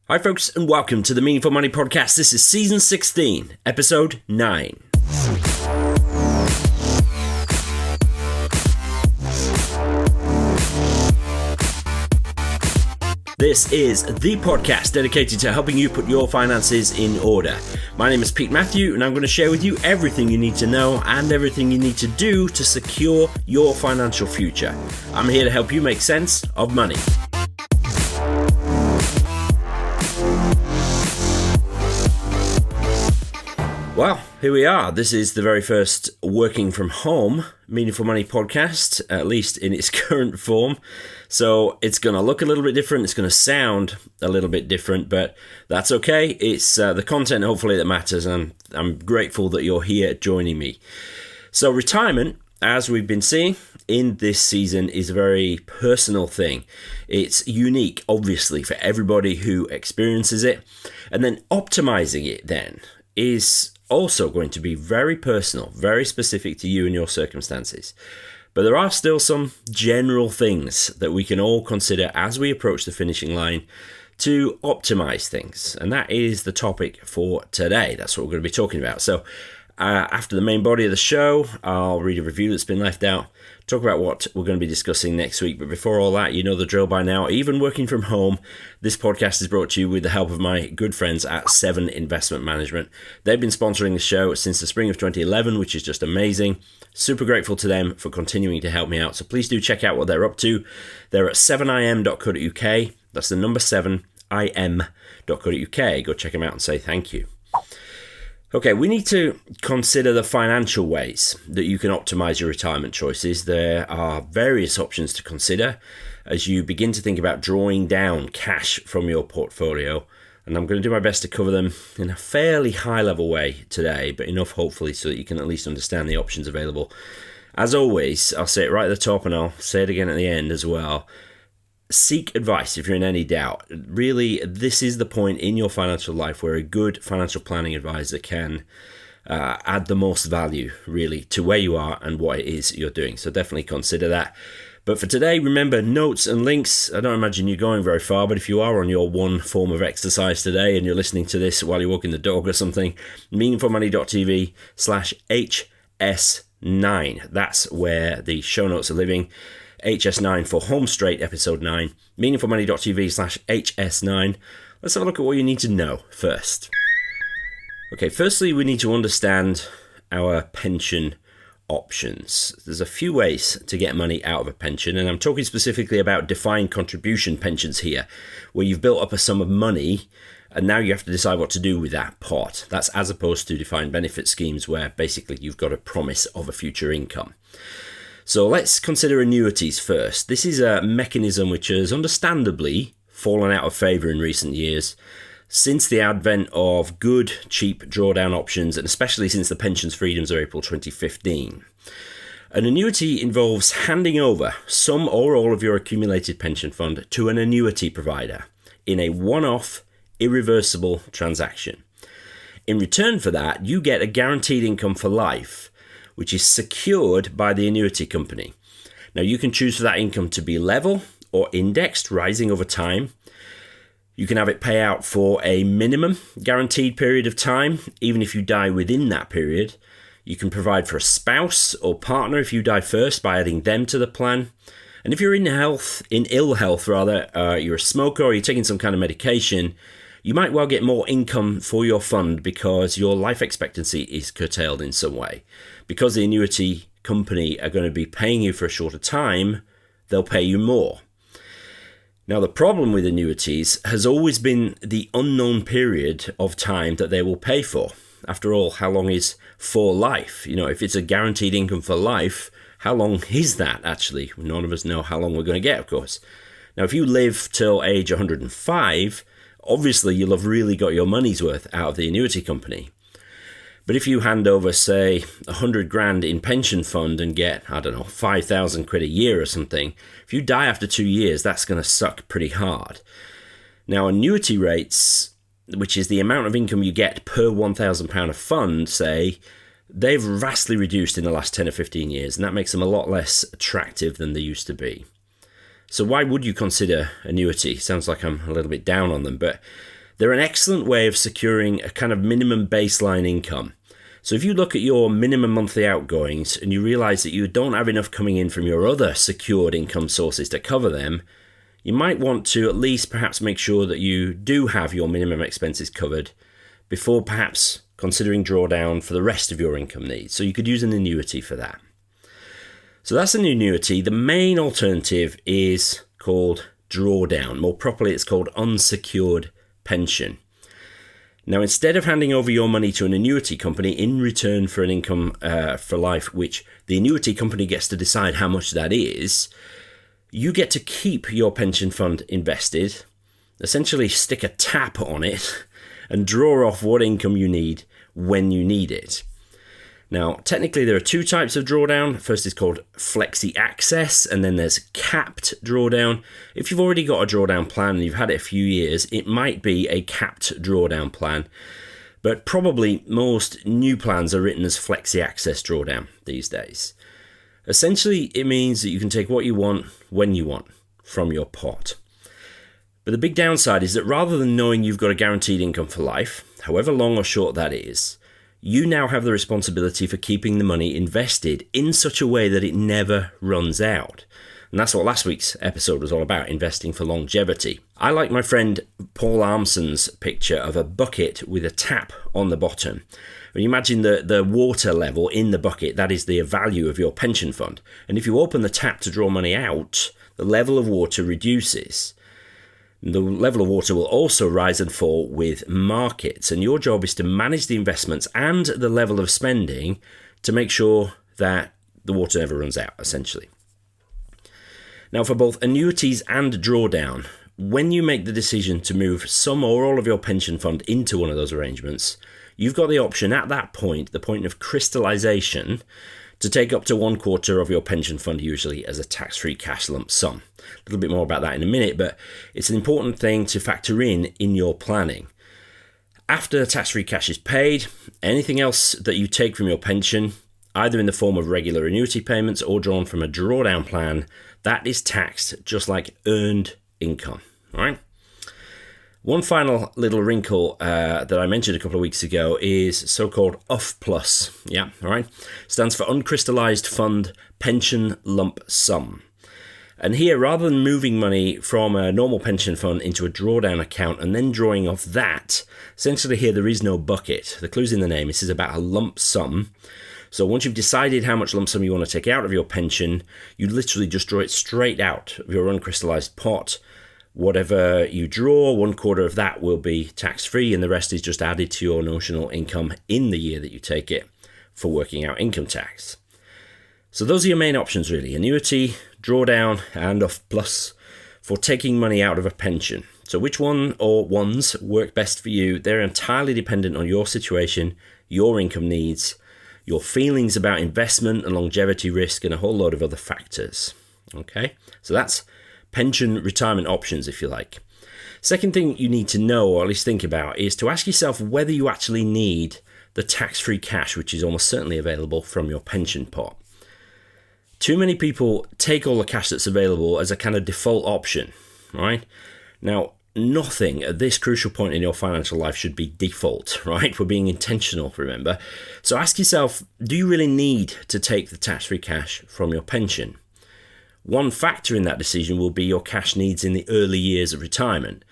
Hi folks, and welcome to the Meaningful Money Podcast. This is Season 16, Episode 9. This is the podcast dedicated to helping you put your finances in order. My name is Pete Matthew, and I'm going to share with you everything you need to know and everything you need to do to secure your financial future. I'm here to help you make sense of money. Well, here we are. This is the very first working from home Meaningful Money podcast, at least in its current form. So it's going to look a little bit different. It's going to sound a little bit different, but that's okay. It's the content, hopefully, that matters, and I'm grateful that you're here joining me. So retirement, as we've been seeing in this season, is a very personal thing. It's unique, obviously, for everybody who experiences it. And then optimizing it then is also going to be very personal, very specific to you and your circumstances. But there are still some general things that we can all consider as we approach the finishing line to optimize things. And that is the topic for today. That's what we're going to be talking about. So after the main body of the show, I'll read a review that's been left out, talk about what we're going to be discussing next week. But before all that, you know the drill by now. Even working from home, this podcast is brought to you with the help of my good friends at 7 Investment Management. They've been sponsoring the show since the spring of 2011, which is just amazing. Super grateful to them for continuing to help me out. So please do check out what they're up to. They're at 7im.co.uk. That's the number 7im.co.uk. Go check them out and say thank you. Okay, we need to consider the financial ways that you can optimize your retirement choices. There are various options to consider as you begin to think about drawing down cash from your portfolio. And I'm going to do my best to cover them in a fairly high-level way today, but enough hopefully so that you can at least understand the options available. As always, I'll say it right at the top and I'll say it again at the end as well. Seek advice if you're in any doubt. Really, this is the point in your financial life where a good financial planning advisor can add the most value, really, to where you are and what it is you're doing. So definitely consider that. But for today, remember, notes and links. I don't imagine you're going very far, but if you are on your one form of exercise today and you're listening to this while you're walking the dog or something, meaningfulmoney.tv/HS9. That's where the show notes are living. HS9 for Home Straight, Episode 9. meaningfulmoney.tv/HS9. Let's have a look at what you need to know first. Okay, firstly, we need to understand our pension options. There's a few ways to get money out of a pension, and I'm talking specifically about defined contribution pensions here, where you've built up a sum of money and now you have to decide what to do with that pot. That's as opposed to defined benefit schemes where basically you've got a promise of a future income. So let's consider annuities first. This is a mechanism which has understandably fallen out of favour in recent years since the advent of good, cheap drawdown options, and especially since the pensions freedoms of April 2015. An annuity involves handing over some or all of your accumulated pension fund to an annuity provider in a one-off, irreversible transaction. In return for that, you get a guaranteed income for life, which is secured by the annuity company. Now, you can choose for that income to be level or indexed, rising over time. You can have it pay out for a minimum guaranteed period of time, even if you die within that period. You can provide for a spouse or partner if you die first by adding them to the plan. And if you're in ill health, you're a smoker or you're taking some kind of medication, you might well get more income for your fund because your life expectancy is curtailed in some way. Because the annuity company are going to be paying you for a shorter time, they'll pay you more. Now, the problem with annuities has always been the unknown period of time that they will pay for. After all, how long is for life? You know, if it's a guaranteed income for life, how long is that actually? None of us know how long we're going to get, of course. Now, if you live till age 105, obviously you'll have really got your money's worth out of the annuity company. But if you hand over, say, 100 grand in pension fund and get, 5,000 quid a year or something, if you die after 2 years, that's going to suck pretty hard. Now, annuity rates, which is the amount of income you get per £1,000 of fund, say, they've vastly reduced in the last 10 or 15 years, and that makes them a lot less attractive than they used to be. So why would you consider annuity? Sounds like I'm a little bit down on them, but they're an excellent way of securing a kind of minimum baseline income. So if you look at your minimum monthly outgoings and you realize that you don't have enough coming in from your other secured income sources to cover them, you might want to at least perhaps make sure that you do have your minimum expenses covered before perhaps considering drawdown for the rest of your income needs. So you could use an annuity for that. So that's an annuity. The main alternative is called drawdown. More properly, it's called unsecured pension. Now, instead of handing over your money to an annuity company in return for an income for life, which the annuity company gets to decide how much that is, you get to keep your pension fund invested, essentially stick a tap on it, and draw off what income you need when you need it. Now, technically, there are two types of drawdown. First is called flexi access, and then there's capped drawdown. If you've already got a drawdown plan and you've had it a few years, it might be a capped drawdown plan. But probably most new plans are written as flexi access drawdown these days. Essentially, it means that you can take what you want when you want from your pot. But the big downside is that rather than knowing you've got a guaranteed income for life, however long or short that is, you now have the responsibility for keeping the money invested in such a way that it never runs out. And that's what last week's episode was all about, investing for longevity. I like my friend Paul Armson's picture of a bucket with a tap on the bottom. When you imagine the water level in the bucket, that is the value of your pension fund. And if you open the tap to draw money out, the level of water reduces. The level of water will also rise and fall with markets, and your job is to manage the investments and the level of spending to make sure that the water never runs out, essentially. Now, for both annuities and drawdown, when you make the decision to move some or all of your pension fund into one of those arrangements, you've got the option at that point, the point of crystallization, to take up to 1/4 of your pension fund, usually as a tax-free cash lump sum. A little bit more about that in a minute, but it's an important thing to factor in your planning. After tax-free cash is paid, anything else that you take from your pension, either in the form of regular annuity payments or drawn from a drawdown plan, that is taxed just like earned income. All right. One final little wrinkle that I mentioned a couple of weeks ago is so-called UFPLUS. Yeah, all right. Stands for Uncrystallized Fund Pension Lump Sum. And here, rather than moving money from a normal pension fund into a drawdown account and then drawing off that, essentially here there is no bucket. The clue's in the name. This is about a lump sum. So once you've decided how much lump sum you want to take out of your pension, you literally just draw it straight out of your uncrystallized pot. Whatever you draw, 1/4 of that will be tax-free, and the rest is just added to your notional income in the year that you take it for working out income tax. So those are your main options, really: annuity, drawdown, and UFPLUS for taking money out of a pension. So which one or ones work best for you? They're entirely dependent on your situation, your income needs, your feelings about investment and longevity risk, and a whole load of other factors. Okay, so that's pension retirement options, if you like. Second thing you need to know, or at least think about, is to ask yourself whether you actually need the tax-free cash, which is almost certainly available from your pension pot. Too many people take all the cash that's available as a kind of default option, right? Now, nothing at this crucial point in your financial life should be default, right? We're being intentional, remember? So ask yourself, do you really need to take the tax-free cash from your pension? One factor in that decision will be your cash needs in the early years of retirement.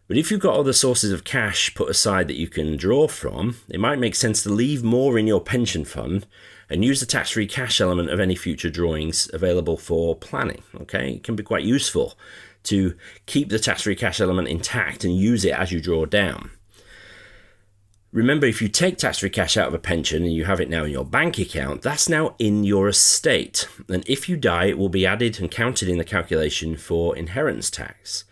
But if you've got other sources of cash put aside that you can draw from, it might make sense to leave more in your pension fund and use the tax-free cash element of any future drawings available for planning. Okay, it can be quite useful to keep the tax-free cash element intact and use it as you draw down. Remember, if you take tax-free cash out of a pension and you have it now in your bank account, that's now in your estate. And if you die, it will be added and counted in the calculation for inheritance tax.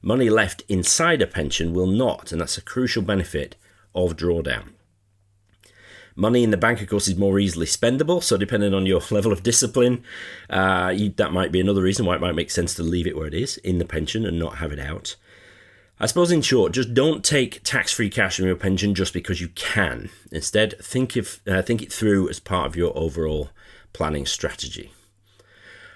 Money left inside a pension will not, and that's a crucial benefit of drawdown. Money in the bank, of course, is more easily spendable, so depending on your level of discipline, that might be another reason why it might make sense to leave it where it is, in the pension, and not have it out. I suppose in short, just don't take tax-free cash from your pension just because you can. Instead, think it through as part of your overall planning strategy.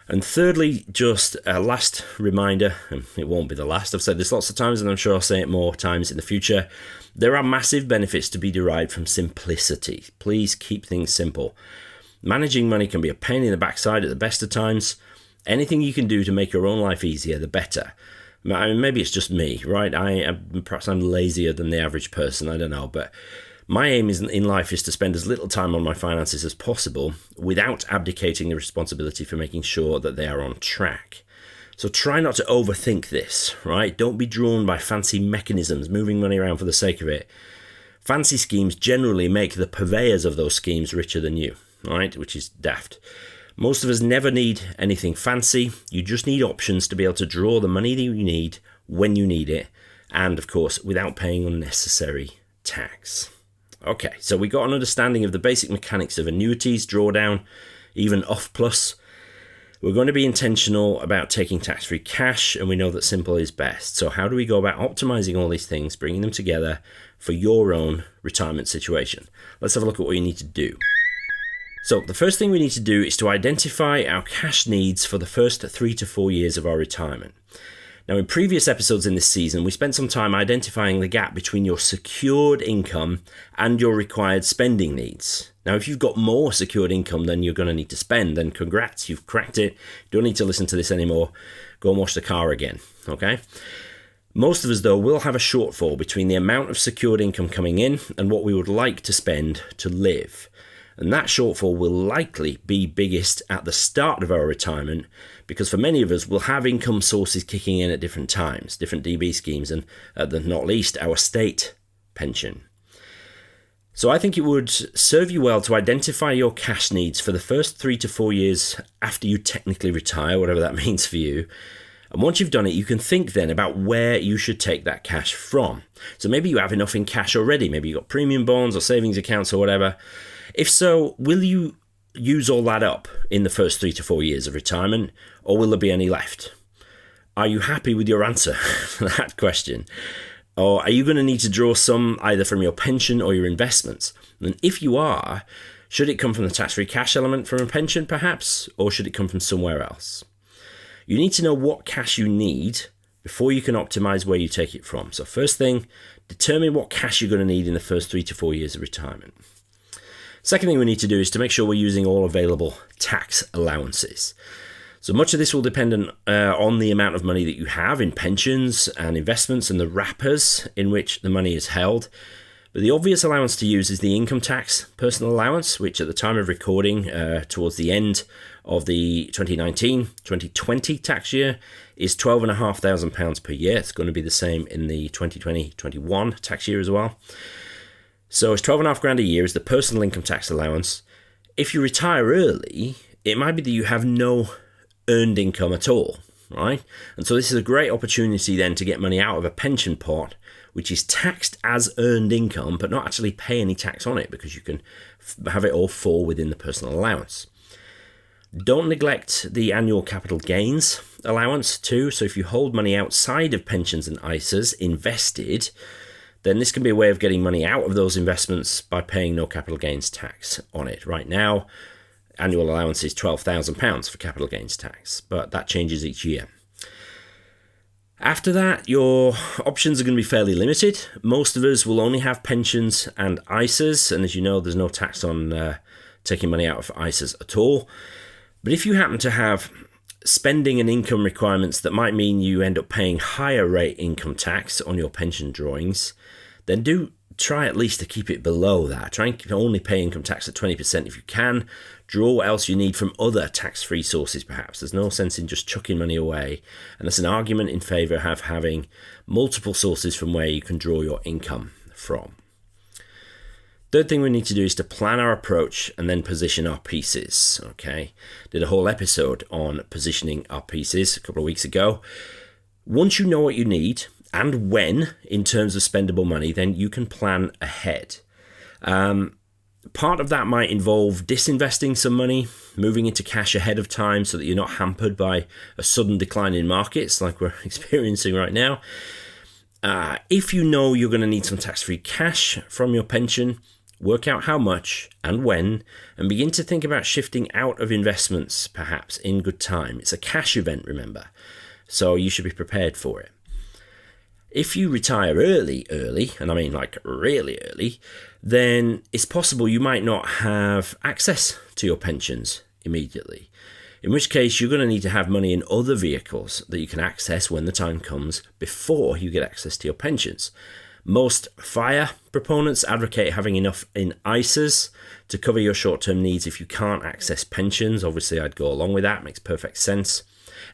And thirdly, just a last reminder, and it won't be the last, I've said this lots of times and I'm sure I'll say it more times in the future, there are massive benefits to be derived from simplicity. Please keep things simple. Managing money can be a pain in the backside at the best of times. Anything you can do to make your own life easier, the better. I mean, maybe it's just me, right? Perhaps I'm lazier than the average person, I don't know, but my aim in life is to spend as little time on my finances as possible without abdicating the responsibility for making sure that they are on track. So try not to overthink this, right? Don't be drawn by fancy mechanisms, moving money around for the sake of it. Fancy schemes generally make the purveyors of those schemes richer than you, right? Which is daft. Most of us never need anything fancy. You just need options to be able to draw the money that you need when you need it, and of course, without paying unnecessary tax. Okay, so we got an understanding of the basic mechanics of annuities, drawdown, even off plus. We're going to be intentional about taking tax-free cash, and we know that simple is best. So how do we go about optimizing all these things, bringing them together for your own retirement situation? Let's have a look at what you need to do. So the first thing we need to do is to identify our cash needs for the first 3 to 4 years of our retirement. Now, in previous episodes in this season, we spent some time identifying the gap between your secured income and your required spending needs. Now, if you've got more secured income than you're going to need to spend, then congrats, you've cracked it. You don't need to listen to this anymore. Go and wash the car again, okay? Most of us, though, will have a shortfall between the amount of secured income coming in and what we would like to spend to live. And that shortfall will likely be biggest at the start of our retirement, because for many of us, we'll have income sources kicking in at different times, different DB schemes, and not least our state pension. So I think it would serve you well to identify your cash needs for the first 3 to 4 years after you technically retire, whatever that means for you. And once you've done it, you can think then about where you should take that cash from. So maybe you have enough in cash already. Maybe you've got premium bonds or savings accounts or whatever. If so, will you use all that up in the first 3 to 4 years of retirement, or will there be any left? Are you happy with your answer to that question? Or are you going to need to draw some either from your pension or your investments? And if you are, should it come from the tax-free cash element from a pension perhaps, or should it come from somewhere else? You need to know what cash you need before you can optimize where you take it from. So first thing, determine what cash you're going to need in the first 3 to 4 years of retirement. Second thing we need to do is to make sure we're using all available tax allowances. So much of this will depend on the amount of money that you have in pensions and investments and the wrappers in which the money is held. But the obvious allowance to use is the income tax personal allowance, which at the time of recording, towards the end of the 2019-2020 tax year, is £12,500 per year. It's going to be the same in the 2020-21 tax year as well. So it's $12,500 a year is the personal income tax allowance. If you retire early, it might be that you have no earned income at all, right? And so this is a great opportunity then to get money out of a pension pot, which is taxed as earned income, but not actually pay any tax on it because you can have it all fall within the personal allowance. Don't neglect the annual capital gains allowance too. So if you hold money outside of pensions and ISAs invested, then this can be a way of getting money out of those investments by paying no capital gains tax on it. Right now, annual allowance is £12,000 for capital gains tax, but that changes each year. After that, your options are going to be fairly limited. Most of us will only have pensions and ISAs, and as you know, there's no tax on taking money out of ISAs at all. But if you happen to have spending and income requirements that might mean you end up paying higher rate income tax on your pension drawings, then do try at least to keep it below that. Try and only pay income tax at 20% if you can. Draw what else you need from other tax-free sources perhaps. There's no sense in just chucking money away. And there's an argument in favour of having multiple sources from where you can draw your income from. Third thing we need to do is to plan our approach and then position our pieces, okay? Did a whole episode on positioning our pieces a couple of weeks ago. Once you know what you need and when in terms of spendable money, then you can plan ahead. Part of that might involve disinvesting some money, moving into cash ahead of time so that you're not hampered by a sudden decline in markets like we're experiencing right now. If you know you're going to need some tax-free cash from your pension, Work out how much and when, and begin to think about shifting out of investments, perhaps in good time. It's a cash event, remember, so you should be prepared for it. If you retire early, and I mean like really early, then it's possible you might not have access to your pensions immediately. In which case, you're going to need to have money in other vehicles that you can access when the time comes before you get access to your pensions. Most FIRE proponents advocate having enough in ISAs to cover your short-term needs if you can't access pensions. Obviously, I'd go along with that. Makes perfect sense.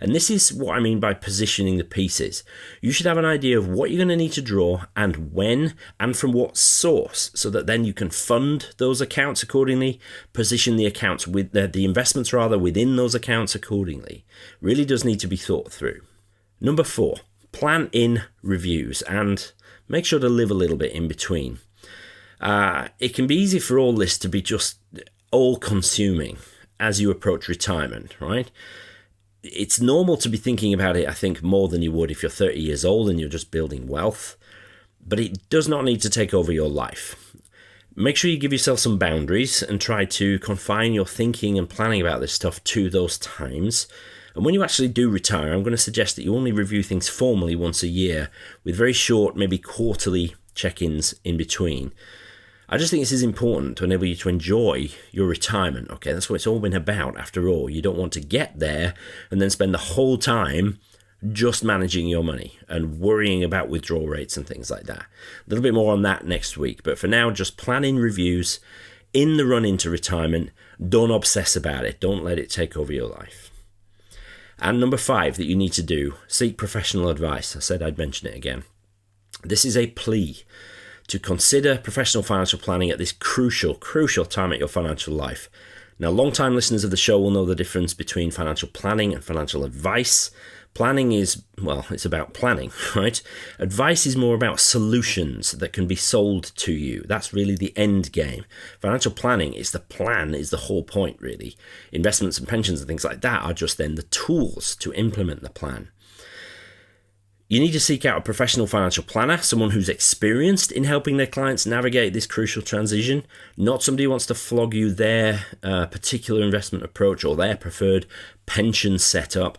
And this is what I mean by positioning the pieces. You should have an idea of what you're going to need to draw and when and from what source, so that then you can fund those accounts accordingly, position the accounts with the investments within those accounts accordingly. Really does need to be thought through. Number 4, plan in reviews and make sure to live a little bit in between. It can be easy for all this to be just all-consuming as you approach retirement, right? It's normal to be thinking about it, I think, more than you would if you're 30 years old and you're just building wealth. But it does not need to take over your life. Make sure you give yourself some boundaries and try to confine your thinking and planning about this stuff to those times. And when you actually do retire, I'm going to suggest that you only review things formally once a year with very short, maybe quarterly check-ins in between. I just think this is important to enable you to enjoy your retirement. Okay, that's what it's all been about after all. You don't want to get there and then spend the whole time just managing your money and worrying about withdrawal rates and things like that. A little bit more on that next week. But for now, just plan in reviews in the run into retirement. Don't obsess about it. Don't let it take over your life. And number 5 that you need to do, seek professional advice. I said I'd mention it again. This is a plea to consider professional financial planning at this crucial time at your financial life. Now, long-time listeners of the show will know the difference between financial planning and financial advice. Planning is, well, it's about planning, right? Advice is more about solutions that can be sold to you. That's really the end game. Financial planning is the plan, is the whole point, really. Investments and pensions and things like that are just then the tools to implement the plan. You need to seek out a professional financial planner, someone who's experienced in helping their clients navigate this crucial transition, not somebody who wants to flog you their particular investment approach or their preferred pension setup.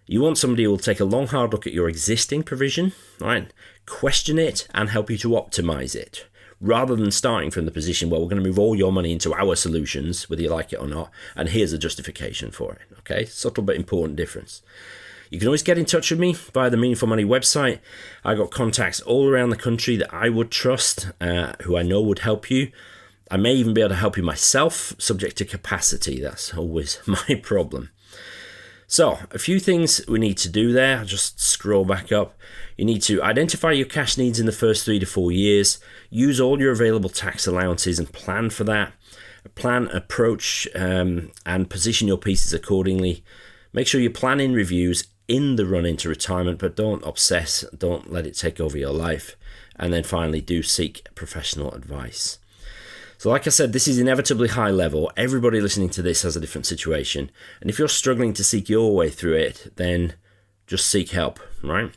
You want somebody who will take a long, hard look at your existing provision, right? Question it and help you to optimize it, rather than starting from the position where we're going to move all your money into our solutions, whether you like it or not, and here's a justification for it, okay? Subtle but important difference. You can always get in touch with me via the Meaningful Money website. I got contacts all around the country that I would trust, who I know would help you. I may even be able to help you myself, subject to capacity. That's always my problem. So, a few things we need to do there. I'll just scroll back up. You need to identify your cash needs in the first 3 to 4 years. Use all your available tax allowances and plan for that. Plan, approach, and position your pieces accordingly. Make sure you plan in reviews in the run into retirement, but don't obsess, don't let it take over your life. And then finally, do seek professional advice. So like I said, this is inevitably high level. Everybody listening to this has a different situation. And if you're struggling to seek your way through it, then just seek help, right?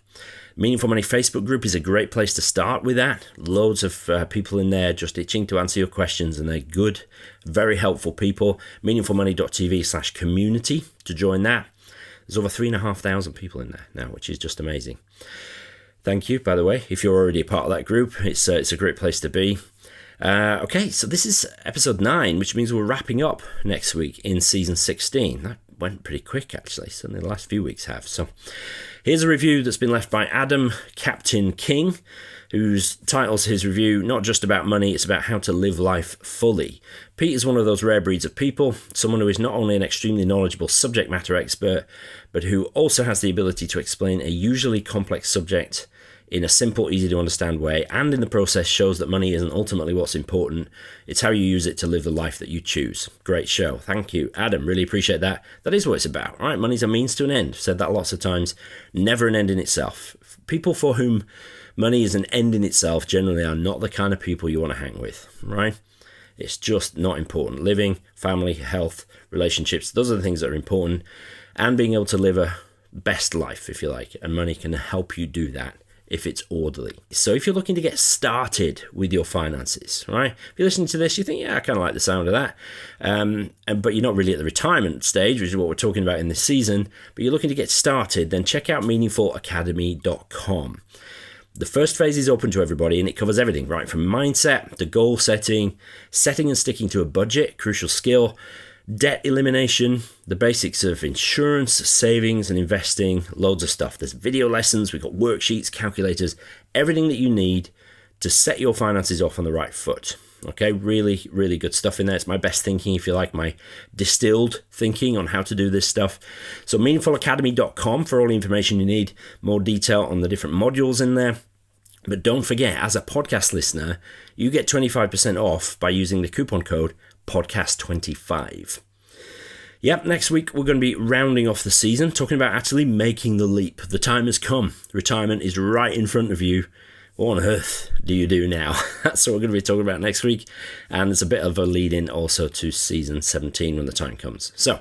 Meaningful Money Facebook group is a great place to start with that. Loads of people in there just itching to answer your questions, and they're good, very helpful people. meaningfulmoney.tv/community to join that. There's over 3,500 people in there now, which is just amazing. Thank you, by the way, if you're already a part of that group. It's a great place to be. Okay, so this is episode 9, which means we're wrapping up next week in season 16. That went pretty quick, actually. Certainly the last few weeks have. So here's a review that's been left by Adam Captain King, whose titles his review, Not Just About Money, It's About How to Live Life Fully. Pete is one of those rare breeds of people, someone who is not only an extremely knowledgeable subject matter expert, but who also has the ability to explain a usually complex subject in a simple, easy to understand way, and in the process shows that money isn't ultimately what's important. It's how you use it to live the life that you choose. Great show. Thank you, Adam. Really appreciate that. That is what it's about, right? Money's a means to an end. I've said that lots of times. Never an end in itself. People for whom money is an end in itself generally are not the kind of people you want to hang with, right? It's just not important. Living, family, health, relationships, those are the things that are important. And being able to live a best life, if you like, and money can help you do that if it's orderly. So if you're looking to get started with your finances, right? If you're listening to this, you think, yeah, I kind of like the sound of that. But you're not really at the retirement stage, which is what we're talking about in this season, but you're looking to get started, then check out meaningfulacademy.com. The first phase is open to everybody, and it covers everything, right? From mindset to goal setting and sticking to a budget, crucial skill, debt elimination, the basics of insurance, savings, and investing, loads of stuff. There's video lessons, we've got worksheets, calculators, everything that you need to set your finances off on the right foot. Okay, really, really good stuff in there. It's my best thinking, if you like, my distilled thinking on how to do this stuff. So meaningfulacademy.com for all the information you need, more detail on the different modules in there. But don't forget, as a podcast listener, you get 25% off by using the coupon code podcast25. Yep, next week we're going to be rounding off the season, talking about actually making the leap. The time has come. Retirement is right in front of you. What on earth do you do now? That's what we're going to be talking about next week. And it's a bit of a lead in also to season 17 when the time comes. So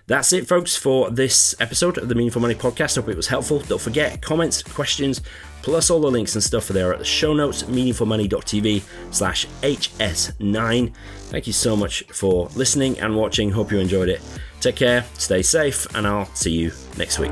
that's it, folks, for this episode of the Meaningful Money Podcast. Hope it was helpful. Don't forget, comments, questions, plus all the links and stuff are there at the show notes, meaningfulmoney.tv/HS9. Thank you so much for listening and watching. Hope you enjoyed it. Take care, stay safe, and I'll see you next week.